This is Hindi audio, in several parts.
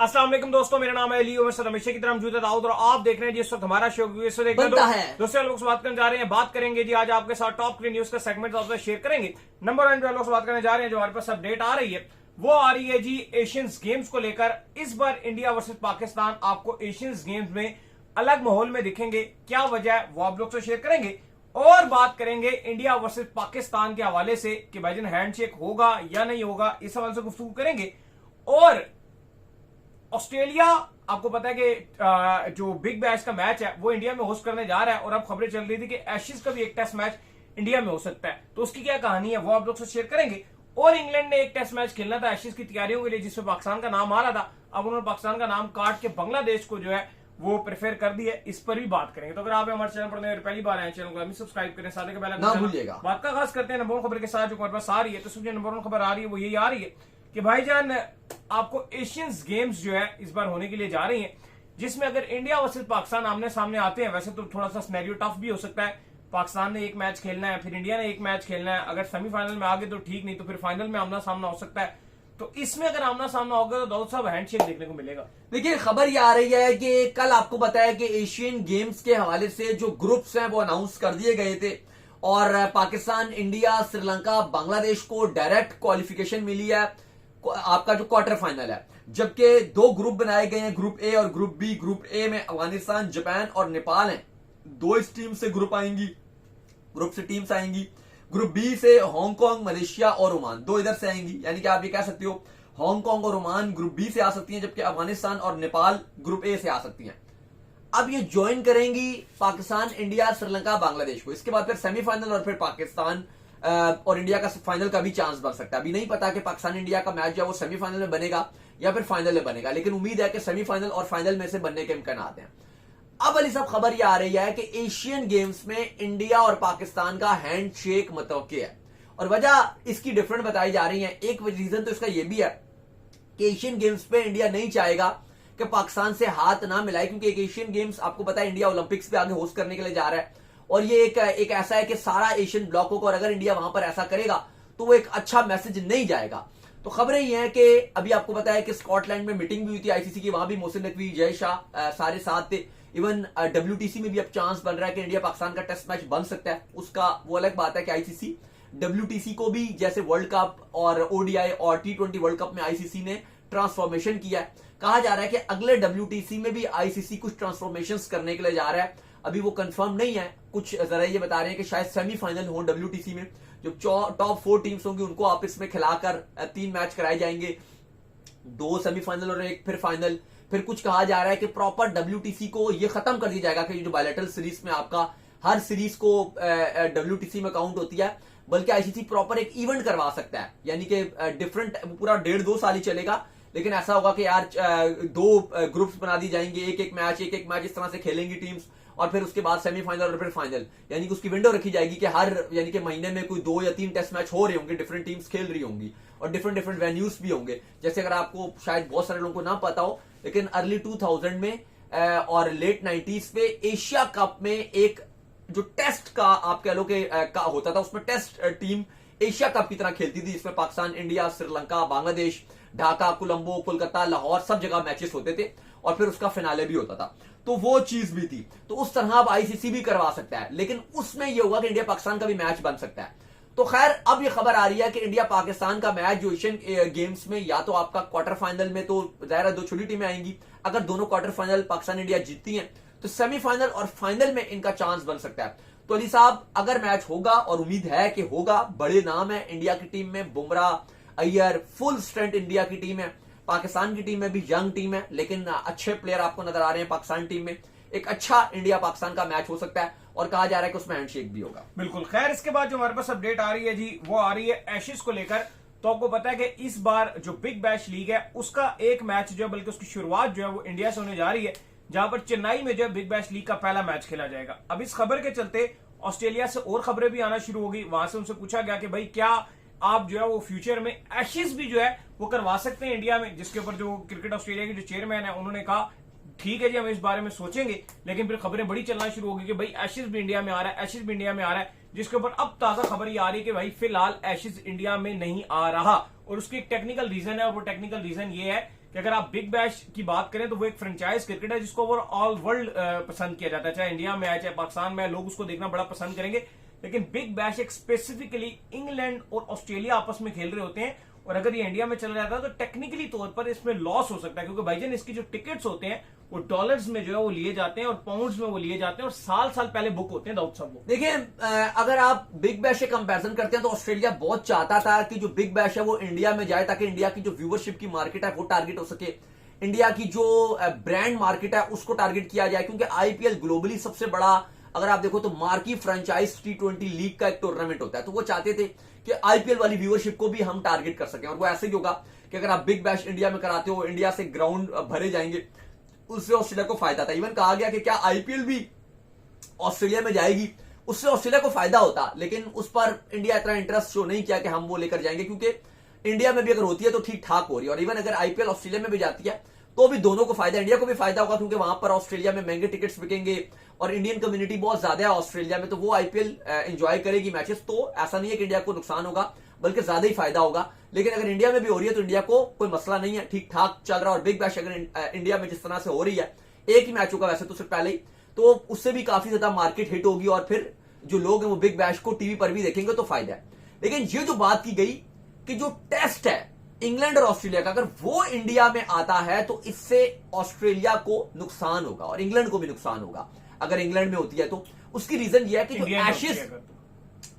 अस्सलाम वालेकुम दोस्तों, मेरा नाम है अली और हमेशा की तरह मौजूद है दाऊद और आप देख रहे हैं जिस वक्त हमारा शो बनता है। दोस्तों लोग से बात करने जा रहे हैं, बात करेंगे जी आज आपके साथ टॉप 3 न्यूज का सेगमेंट आपसे शेयर करेंगे। नंबर 1 लोग से बात करने जा रहे हैं, जो हमारे पास अपडेट आ रही है वो आ रही है जी एशियंस गेम्स को लेकर। इस बार इंडिया वर्सेस पाकिस्तान आपको एशियंस गेम्स में अलग माहौल में दिखेंगे, क्या वजह है वो आप लोग से शेयर करेंगे। और बात करेंगे इंडिया वर्सेस पाकिस्तान के हवाले से कि भाईजान हैंडशेक होगा या नहीं होगा, इस हवाले से गुफ्तगू करेंगे। और ऑस्ट्रेलिया आपको पता है कि जो बिग बैश का मैच है वो इंडिया में होस्ट करने जा रहा है और अब खबरें चल रही थी कि एशेज का भी एक टेस्ट मैच इंडिया में हो सकता है, तो उसकी क्या कहानी है वो आप लोग से शेयर करेंगे। और इंग्लैंड ने एक टेस्ट मैच खेलना था एशेज की तैयारियों के लिए, जिसमें पाकिस्तान का नाम आ रहा था। अब उन्होंने पाकिस्तान का नाम काट के बांग्लादेश को जो है वो प्रेफर कर दिया, इस पर भी बात करेंगे। तो अगर आप हमारे चैनल पर पहली बार आए, चैनल को अभी सब्सक्राइब करें, साथ ही ना भूलिएगा। बात का खास करते हैं नंबर 1 खबर के साथ जो हमारे पास आ रही है। तो सबसे नंबर 1 खबर आ रही है वो यही आ रही है कि भाईजान आपको एशियंस गेम्स जो है इस बार होने के लिए जा रही हैं, जिसमें अगर इंडिया वर्सेस पाकिस्तान आमने सामने आते हैं, वैसे तो थोड़ा सा सिनेरियो टफ भी हो सकता है। पाकिस्तान ने एक मैच खेलना है, फिर इंडिया ने एक मैच खेलना है। अगर सेमीफाइनल में आगे तो ठीक, नहीं तो फिर फाइनल में आमना सामना हो सकता है। तो इसमें अगर आमना सामना होगा तो दाऊद साहब हैंडशेक देखने को मिलेगा। देखिए, खबर ये आ रही है कि कल आपको पता है कि एशियन गेम्स के हवाले से जो ग्रुप्स हैं वो अनाउंस कर दिए गए थे और पाकिस्तान, इंडिया, श्रीलंका, बांग्लादेश को डायरेक्ट क्वालिफिकेशन मिली है आपका जो क्वार्टर फाइनल है। जबकि 2 ग्रुप बनाए गए हैं, ग्रुप ए और ग्रुप बी। ग्रुप ए में अफगानिस्तान, जापान और नेपाल हैं। 2 इस टीम से ग्रुप आएंगी, ग्रुप से टीम्स आएंगी। ग्रुप बी से हांगकांग, मलेशिया और ओमान 2 इधर से आएंगी। यानी कि आप ये कह सकते हो हांगकांग और ओमान ग्रुप बी से आ सकती हैं, जबकि अफगानिस्तान और नेपाल ग्रुप ए से आ सकती हैं। अब ये ज्वाइन करेंगी पाकिस्तान, इंडिया, श्रीलंका, बांग्लादेश को। इसके बाद फिर सेमीफाइनल और फिर पाकिस्तान और इंडिया का फाइनल का भी चांस बन सकता है। अभी नहीं पता कि पाकिस्तान इंडिया का मैच जो है वो सेमीफाइनल में बनेगा या फिर फाइनल में बनेगा, लेकिन उम्मीद है कि सेमीफाइनल और फाइनल में से बनने के इम्कान हैं। अब अली साहब खबर यह आ रही है कि एशियन गेम्स में इंडिया और पाकिस्तान का हैंडशेक मुतवक्की है और वजह इसकी डिफरेंट बताई जा रही है। एक रीजन तो इसका यह भी है कि एशियन गेम्स पे इंडिया नहीं चाहेगा कि पाकिस्तान से हाथ ना मिलाए, क्योंकि एक एशियन गेम्स आपको पता है इंडिया ओलंपिक्स पे आगे होस्ट करने के लिए जा रहा है और ये एक ऐसा है कि सारा एशियन ब्लॉक होगा और अगर इंडिया वहां पर ऐसा करेगा तो वो एक अच्छा मैसेज नहीं जाएगा। तो खबरें ये हैं कि अभी आपको पता है कि स्कॉटलैंड में मीटिंग भी हुई थी आईसीसी की, वहां भी मोहसिन नकवी, जय शाह सारे साथ थे। इवन डब्ल्यूटीसी में भी अब चांस बन रहा है कि इंडिया पाकिस्तान का टेस्ट मैच बन सकता है। उसका वो अलग बात है कि आईसीसी डब्ल्यूटीसी को भी जैसे वर्ल्ड कप और ओडीआई और T20 वर्ल्ड कप में आईसीसी ने ट्रांसफॉर्मेशन किया है। कहा जा रहा है कि अगले डब्ल्यूटीसी में भी आईसीसी कुछ ट्रांसफॉर्मेशन करने के लिए जा रहा है। अभी वो कंफर्म नहीं है, कुछ जरा ये बता रहे हैं कि शायद सेमीफाइनल हो डब्ल्यूटीसी में, जो टॉप 4 टीम्स होंगी उनको आपस में खिलाकर 3 मैच कराए जाएंगे, 2 सेमीफाइनल और 1 फिर फाइनल। फिर कुछ कहा जा रहा है कि प्रॉपर डब्ल्यूटीसी को ये खत्म कर दिया जाएगा कि जो बायलैटरल सीरीज में आपका हर सीरीज को डब्ल्यूटीसी में काउंट होती है, बल्कि आईसीसी प्रॉपर एक इवेंट करवा सकता है। यानी कि डिफरेंट पूरा 1.5-2 साल ही चलेगा, लेकिन ऐसा होगा कि यार 2 ग्रुप्स बना दी जाएंगे, एक एक मैच इस तरह से खेलेंगी टीम्स और फिर उसके बाद सेमीफाइनल और फिर फाइनल। यानी कि उसकी विंडो रखी जाएगी कि हर यानी कि महीने में कोई 2 या 3 टेस्ट मैच हो रहे होंगे, डिफरेंट टीम्स खेल रही होंगी और डिफरेंट वेन्यूज भी होंगे। जैसे अगर आपको शायद बहुत सारे लोगों को ना पता हो, लेकिन अर्ली 2000 में और लेट 90s में एशिया कप में एक जो टेस्ट का आप कह लो कि का होता था, उसमें टेस्ट टीम एशिया कप की तरह खेलती थी, जिसमें पाकिस्तान, इंडिया, श्रीलंका, बांग्लादेश, ढाका, कोलंबो, कोलकाता, लाहौर सब जगह मैचेस होते थे और फिर उसका फिनाले भी होता था। तो वो चीज भी थी, तो उस तरह अब आईसीसी भी करवा सकता है, लेकिन उसमें यह होगा कि इंडिया पाकिस्तान का भी मैच बन सकता है। तो खैर अब यह खबर आ रही है कि इंडिया पाकिस्तान का मैच जो एशियन गेम्स में या तो आपका क्वार्टर फाइनल में, तो जाहिर है 2 छोटी टीमें आएंगी। अगर दोनों क्वार्टर फाइनल पाकिस्तान इंडिया जीतती हैं तो सेमीफाइनल और फाइनल में इनका चांस बन सकता है। तो अली साहब अगर मैच होगा, और उम्मीद है कि होगा, बड़े नाम है इंडिया की टीम में, Bumrah, Iyer, full strength India की टीम है। पाकिस्तान की टीम में भी यंग टीम है, लेकिन अच्छे प्लेयर आपको नजर आ रहे हैं पाकिस्तान टीम में। एक अच्छा इंडिया पाकिस्तान का मैच हो सकता है और कहा जा रहा है कि उसमें हैंडशेक भी होगा। बिल्कुल। खैर इसके बाद जो हमारे पास अपडेट आ रही है जी वो आ रही है एशेज को लेकर। तो आपको पता है कि इस बार जो बिग बैश लीग है उसका एक मैच जो है, बल्कि उसकी शुरुआत जो है वो इंडिया से होने जा रही है, जहां पर चेन्नई में जो है बिग बैश लीग का पहला मैच खेला जाएगा। अब इस खबर के चलते ऑस्ट्रेलिया से और खबरें भी आना शुरू होगी। वहां से उनसे पूछा गया कि भाई क्या आप जो है वो फ्यूचर में एशेज भी जो है वो करवा सकते हैं इंडिया में, जिसके ऊपर जो क्रिकेट ऑस्ट्रेलिया के जो चेयरमैन है उन्होंने कहा ठीक है जी हम इस बारे में सोचेंगे। लेकिन फिर खबरें बड़ी चलना शुरू होगी कि भाई एशेज भी इंडिया में आ रहा है, एशेज भी इंडिया में आ रहा है, जिसके ऊपर अब ताजा खबर ये आ रही है कि भाई फिलहाल एशेज इंडिया में नहीं आ रहा और उसकी एक टेक्निकल रीजन है। और वो टेक्निकल रीजन ये है कि अगर आप बिग बैश की बात करें तो वो एक फ्रेंचाइज क्रिकेट है जिसको ओवर ऑल वर्ल्ड पसंद किया जाता है, चाहे इंडिया में आए चाहे पाकिस्तान में, लोग उसको देखना बड़ा पसंद करेंगे। लेकिन बिग बैश एक स्पेसिफिकली इंग्लैंड और ऑस्ट्रेलिया आपस में खेल रहे होते हैं, और अगर ये इंडिया में चला जाता है तो टेक्निकली तौर पर इसमें लॉस हो सकता है, क्योंकि भाईजान इसकी जो टिकट्स होते हैं वो डॉलर्स में जो है वो लिए जाते हैं और पाउंड्स में वो लिए जाते हैं, और साल साल पहले बुक होते हैं दाऊद साहब वो। देखिए, अगर आप बिग बैश से कंपैरिजन करते हैं तो ऑस्ट्रेलिया बहुत चाहता था कि जो बिग बैश है वो इंडिया में जाए, ताकि इंडिया की जो व्यूवरशिप की मार्केट है वो टारगेट हो सके, इंडिया की जो ब्रांड मार्केट है उसको टारगेट किया जाए, क्योंकि आईपीएल ग्लोबली सबसे बड़ा, अगर आप देखो तो मार्की फ्रेंचाइज T20 लीग का एक टूर्नामेंट होता है, तो वो चाहते थे कि आईपीएल वाली व्यूअरशिप को भी हम टारगेट कर सकें। और वो ऐसे ही होगा कि अगर आप बिग बैश इंडिया में कराते हो, इंडिया से ग्राउंड भरे जाएंगे, उससे ऑस्ट्रेलिया को फायदा था। इवन कहा गया कि क्या आईपीएल भी ऑस्ट्रेलिया में जाएगी, उससे ऑस्ट्रेलिया को फायदा होता, लेकिन उस पर इंडिया इतना इंटरेस्ट शो नहीं किया कि हम वो लेकर जाएंगे, क्योंकि इंडिया में भी अगर होती है तो ठीक ठाक हो रही है। और इवन अगर आईपीएल ऑस्ट्रेलिया में भी जाती है तो भी दोनों को फायदा, इंडिया को भी फायदा होगा, क्योंकि वहां पर ऑस्ट्रेलिया में महंगे टिकट्स बिकेंगे और इंडियन कम्युनिटी बहुत ज्यादा है ऑस्ट्रेलिया में, तो वो आईपीएल एंजॉय करेगी मैचेस। तो ऐसा नहीं है कि इंडिया को नुकसान होगा, बल्कि ज्यादा ही फायदा होगा। लेकिन अगर इंडिया में भी हो रही है तो इंडिया को कोई मसला नहीं है, ठीक ठाक चल रहा है। और बिग बैश अगर इंडिया में जिस तरह से हो रही है, एक ही मैच होगा वैसे तो सिर्फ पहले ही, तो उससे भी काफी ज्यादा मार्केट हिट होगी, और फिर जो लोग हैं वो बिग बैश को टीवी पर भी देखेंगे, तो फायदा है। लेकिन ये जो बात की गई कि जो टेस्ट है इंग्लैंड और ऑस्ट्रेलिया का, अगर वो इंडिया में आता है तो इससे ऑस्ट्रेलिया को नुकसान होगा और इंग्लैंड को भी नुकसान होगा अगर इंग्लैंड में होती है तो। उसकी रीजन ये है कि जो एशेज,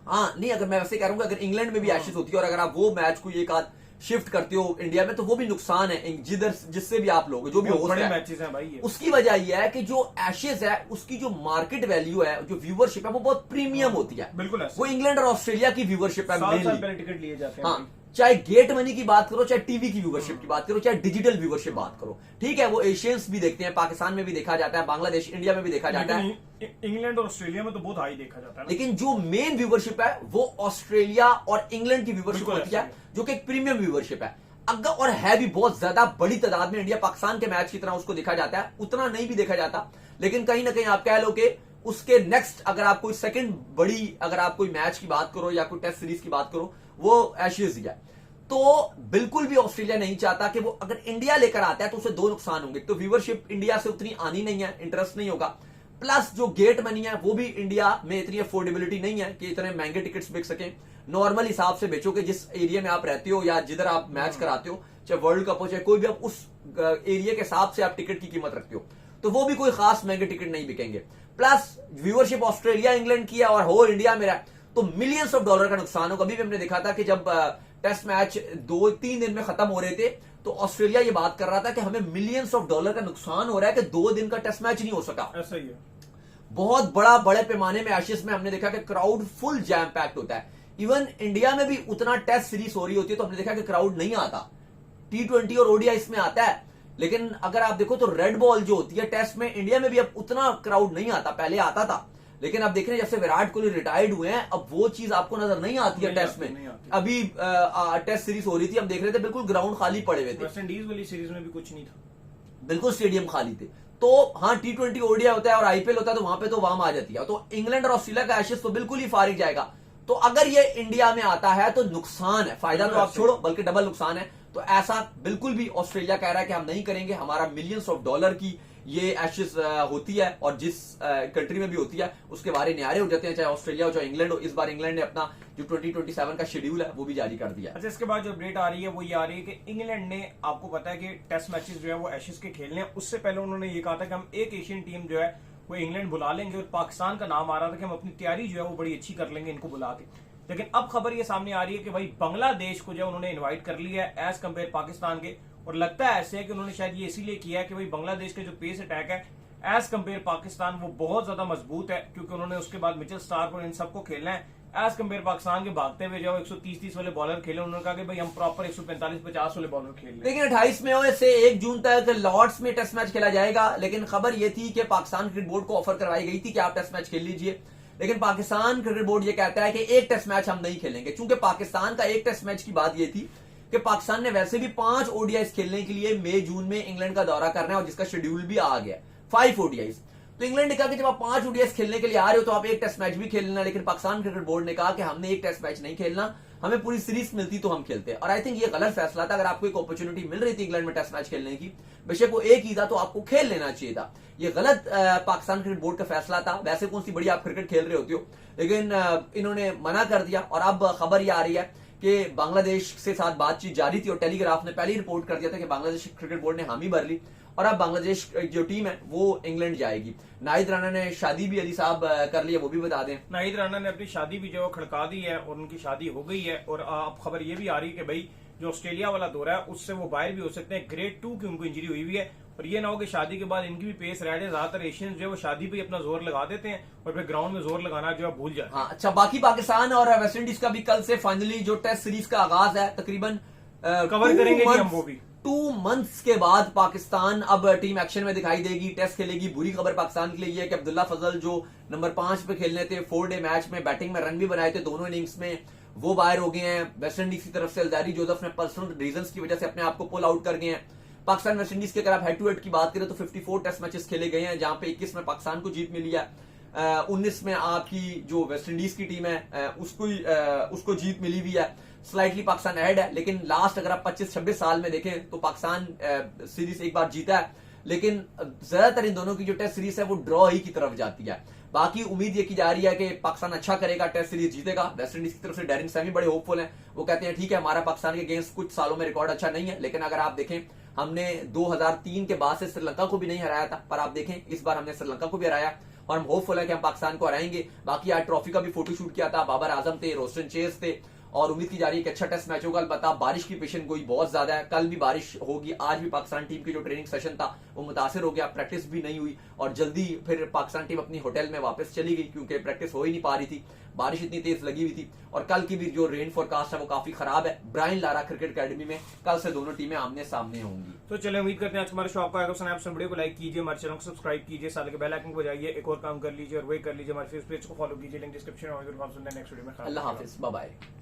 हाँ नहीं, अगर मैं वैसे कह रहा हूं अगर इंग्लैंड में भी एशेज होती है और अगर आप वो मैच को एक आध शिफ्ट करते हो इंडिया में, तो वो भी नुकसान है जिधर जिससे भी आप लोग जो भी हो बड़े मैचेस हैं भाई। उसकी वजह यह है कि जो एशेज है उसकी जो मार्केट वैल्यू है, जो व्यूवरशिप है, वो बहुत प्रीमियम होती है। बिल्कुल, वो इंग्लैंड और ऑस्ट्रेलिया की व्यूवरशिप है, टिकट लिए जाते हैं। हाँ, चाहे गेट मनी की बात करो, चाहे टीवी की व्यूवरशिप की बात करो, चाहे डिजिटल व्यूवरशिप बात करो, ठीक है, वो एशियंस भी देखते हैं, पाकिस्तान में भी देखा जाता है, बांग्लादेश, इंडिया में भी देखा जाता है, इंग्लैंड और ऑस्ट्रेलिया में तो बहुत हाई देखा जाता है। लेकिन जो मेन व्यूवरशिप है वो ऑस्ट्रेलिया और इंग्लैंड की व्यूवरशिप होती है, जो कि एक प्रीमियम व्यूवरशिप है। अगर और है भी बहुत ज्यादा बड़ी तादाद में, इंडिया पाकिस्तान के मैच की तरह उसको देखा जाता है, उतना नहीं भी देखा जाता, लेकिन कहीं ना कहीं आप कह लो कि उसके नेक्स्ट अगर आप कोई सेकंड बड़ी, अगर आप कोई मैच की बात करो या कोई टेस्ट सीरीज की बात करो, वो एशियज ही है। तो बिल्कुल भी ऑस्ट्रेलिया नहीं चाहता कि वो अगर इंडिया लेकर आता है तो उसे दो नुकसान होंगे, तो व्यूवरशिप इंडिया से उतनी आनी नहीं है, इंटरेस्ट नहीं होगा, प्लस जो गेट मनी है वो भी इंडिया में इतनी अफोर्डेबिलिटी नहीं है कि इतने महंगे टिकट्स बिक सके। नॉर्मल हिसाब से बेचो कि जिस एरिया में आप रहते हो या जिधर आप मैच कराते हो, चाहे वर्ल्ड कप हो चाहे कोई भी, आप उस एरिया के हिसाब से आप टिकट की कीमत रखते हो, तो वो भी कोई खास महंगे टिकट नहीं बिकेंगे। प्लस व्यूवरशिप ऑस्ट्रेलिया इंग्लैंड की है और होल इंडिया में रहा, तो मिलियंस ऑफ डॉलर का नुकसान होगा। अभी भी हमने देखा था कि जब टेस्ट मैच 2-3 दिन में खत्म हो रहे थे तो ऑस्ट्रेलिया ये बात कर रहा था कि हमें मिलियंस ऑफ डॉलर का नुकसान हो रहा है कि 2 दिन का टेस्ट मैच नहीं हो सका। ऐसा ही है, बहुत बड़े पैमाने में एशेज में हमने देखा कि क्राउड फुल जैम पैक्ड होता है। इवन इंडिया में भी उतना टेस्ट सीरीज हो रही होती है तो हमने देखा कि क्राउड नहीं आता, T20 और ओडीआई इसमें आता है, लेकिन अगर आप देखो तो रेड बॉल जो होती है टेस्ट में, इंडिया में भी अब उतना क्राउड नहीं आता, पहले आता था, लेकिन अब देख रहे हैं जब से विराट कोहली रिटायर्ड हुए हैं अब वो चीज आपको नजर नहीं आती है टेस्ट में। अभी टेस्ट सीरीज हो रही थी, हम देख रहे थे बिल्कुल ग्राउंड खाली पड़े हुए थे, वेस्ट इंडीज वाली सीरीज में भी कुछ नहीं था, बिल्कुल स्टेडियम खाली थे। तो हाँ, T20 ओडीआई होता है और आईपीएल होता है तो वहां पे तो वाम आ जाती है, तो इंग्लैंड और ऑस्ट्रेलिया का एशेज तो बिल्कुल ही फारिग जाएगा। तो अगर ये इंडिया में आता है तो नुकसान है, फायदा तो आप छोड़ो बल्कि डबल नुकसान है। तो ऐसा बिल्कुल भी ऑस्ट्रेलिया कह रहा है कि हम नहीं करेंगे, हमारा मिलियंस ऑफ डॉलर की ये एशेज होती है और जिस कंट्री में भी होती है उसके बारे न्यारे हो जाते हैं, चाहे ऑस्ट्रेलिया हो चाहे इंग्लैंड हो। इस बार इंग्लैंड ने अपना जो 2027 का शेड्यूल है वो भी जारी कर दिया। अच्छा, इसके बाद जो अपडेट आ रही है वो ये आ रही है कि इंग्लैंड ने, आपको पता है कि टेस्ट मैचेस जो है वो एशेज के खेलने हैं, उससे पहले उन्होंने ये कहा था कि हम एक एशियन टीम जो है वो इंग्लैंड बुला लेंगे, और पाकिस्तान का नाम आ रहा था कि हम अपनी तैयारी जो है वो बड़ी अच्छी कर लेंगे इनको बुला के। लेकिन अब खबर ये सामने आ रही है कि भाई बांग्लादेश को जो उन्होंने इनवाइट कर लिया है एज कम्पेयर पाकिस्तान के, और लगता है ऐसे है कि उन्होंने शायद ये इसीलिए किया है कि भाई बांग्लादेश के जो पेस अटैक है एज कम्पेयर पाकिस्तान वो बहुत ज्यादा मजबूत है, क्योंकि उन्होंने उसके बाद मिचेल स्टार्क और इन सबको खेलना है। एज कम्पेयर पाकिस्तान के भागते हुए जो 130-30 वाले बॉलर खेले, उन्होंने कहा कि भाई हम प्रॉपर 145-50 वाले बॉलर खेल रहे। लेकिन 28 मई से 1 जून तक लॉर्ड्स में टेस्ट मैच खेला जाएगा, लेकिन खबर यह थी कि पाकिस्तान क्रिकेट बोर्ड को ऑफर करवाई गई थी कि आप टेस्ट मैच खेल लीजिए, लेकिन पाकिस्तान क्रिकेट बोर्ड ये कहता है कि एक टेस्ट मैच हम नहीं खेलेंगे। चूंकि पाकिस्तान का एक टेस्ट मैच की बात ये थी कि पाकिस्तान ने वैसे भी 5 ओडीआईज खेलने के लिए मई जून में इंग्लैंड का दौरा करना है और जिसका शेड्यूल भी आ गया 5 ओडीआईज। तो इंग्लैंड ने कहा कि जब आप 5 ओडीआईज खेलने के लिए आ रहे हो तो आप एक टेस्ट मैच भी खेल लेना, लेकिन पाकिस्तान क्रिकेट बोर्ड ने कहा कि हमने एक टेस्ट मैच नहीं खेलना, हमें पूरी सीरीज मिलती तो हम खेलते। और आई थिंक ये गलत फैसला था। अगर आपको एक अपॉर्चुनिटी मिल रही थी इंग्लैंड में टेस्ट मैच खेलने की, बेशक वो एक ही था, तो आपको खेल लेना चाहिए था। ये गलत पाकिस्तान क्रिकेट बोर्ड का फैसला था। वैसे कौन सी बड़ी आप क्रिकेट खेल रहे होते हो, लेकिन इन्होंने मना कर दिया। और अब खबर ये आ रही है कि बांग्लादेश से साथ बातचीत जारी थी और टेलीग्राफ ने पहले ही रिपोर्ट कर दिया था कि बांग्लादेश क्रिकेट बोर्ड ने हामी भर ली और अब बांग्लादेश जो टीम है वो इंग्लैंड जाएगी। नाहिद राणा ने शादी भी अली साहब कर ली है, वो भी बता दें। नाहिद राणा ने अपनी शादी भी जो खड़का दी है और उनकी शादी हो गई है। और अब खबर ये भी आ रही है कि भाई जो ऑस्ट्रेलिया वाला दौरा है उससे वो बाहर भी हो सकते हैं। ग्रेड 2 की उनको इंजरी हुई है और ये ना हो कि शादी के बाद इनकी भी पेस रह जाए। ज्यादातर एशियंस जो है वो शादी पे अपना जोर लगा देते हैं और फिर ग्राउंड में जोर लगाना जो है भूल जाते हैं। हाँ, अच्छा, बाकी पाकिस्तान और वेस्ट इंडीज का भी कल से फाइनली जो टेस्ट सीरीज का आगाज है, तकरीबन कवर करेंगे हम वो भी। 2 मंथ्स के बाद पाकिस्तान अब टीम एक्शन में दिखाई देगी, टेस्ट खेलेगी। बुरी खबर पाकिस्तान के लिए ये है कि अब्दुल्ला फजल जो नंबर 5 पे खेलने थे, 4 डे मैच में बैटिंग में रन भी बनाए थे दोनों इनिंग्स में, वो बाहर हो गए हैं। वेस्ट इंडीज की तरफ से अल्जारी जोसेफ ने पर्सनल रीजंस की वजह से अपने आप को पुल आउट कर गए हैं। पाकिस्तान वेस्ट इंडीज के अगर आप हेड टू हेड की बात करें तो 54 टेस्ट मैचेस खेले गए हैं, जहां पे 21 में पाकिस्तान को जीत मिली है, 19 में आपकी जो वेस्ट इंडीज की टीम है उसको जीत मिली हुई है। स्लाइटली पाकिस्तान ऐड है, लेकिन लास्ट अगर आप 25-26 साल में देखें तो पाकिस्तान सीरीज एक बार जीता है, लेकिन ज्यादातर इन दोनों की जो टेस्ट सीरीज है वो ड्रॉ ही की तरफ जाती है। बाकी उम्मीद ये की जा रही है कि पाकिस्तान अच्छा करेगा, टेस्ट सीरीज जीतेगा। वेस्ट इंडीज की तरफ से डैरिन सैमी बड़े होपफुल हैं। वो कहते हैं ठीक है, हमारा पाकिस्तान के अगेंस्ट कुछ सालों में रिकॉर्ड अच्छा नहीं है, लेकिन अगर आप देखें हमने 2003 के बाद से श्रीलंका को भी नहीं हराया था, पर आप देखें इस बार हमने श्रीलंका को भी हराया और हम होपफुल है कि हम पाकिस्तान को हराएंगे। बाकी आज ट्रॉफी का भी फोटोशूट किया था, बाबर आजम थे, रोस्टन चेज थे और उम्मीद की जा रही है कि अच्छा टेस्ट मैच होगा। अलबत्ता बारिश की पेशन गोई बहुत ज्यादा है, कल भी बारिश होगी, आज भी पाकिस्तान टीम की जो ट्रेनिंग सेशन था वो मुतासिर हो गया, प्रैक्टिस भी नहीं हुई और जल्दी फिर पाकिस्तान टीम अपनी होटल में वापस चली गई क्योंकि प्रैक्टिस हो ही नहीं पा रही थी, बारिश इतनी तेज लगी हुई थी। और कल की भी जो रेन फोरकास्ट है वो काफी खराब है। ब्रायन लारा क्रिकेट अकेडमी में कल से दोनों टीमें आमने सामने होंगी। तो चलिए उम्मीद करते हैं आज हमारे शो आपको आएगा पसंद। आप वीडियो को लाइक कीजिए, हमारे चैनल को सब्सक्राइब कीजिए, साथ के बेल आइकन को बजाइए, एक और काम कर लीजिए और वही कर लीजिए, हमारे फेसबुक पेज को फॉलो कीजिए, लिंक डिस्क्रिप्शन में। नेक्स्ट वीडियो में अल्लाह हाफिज, बाय बाय।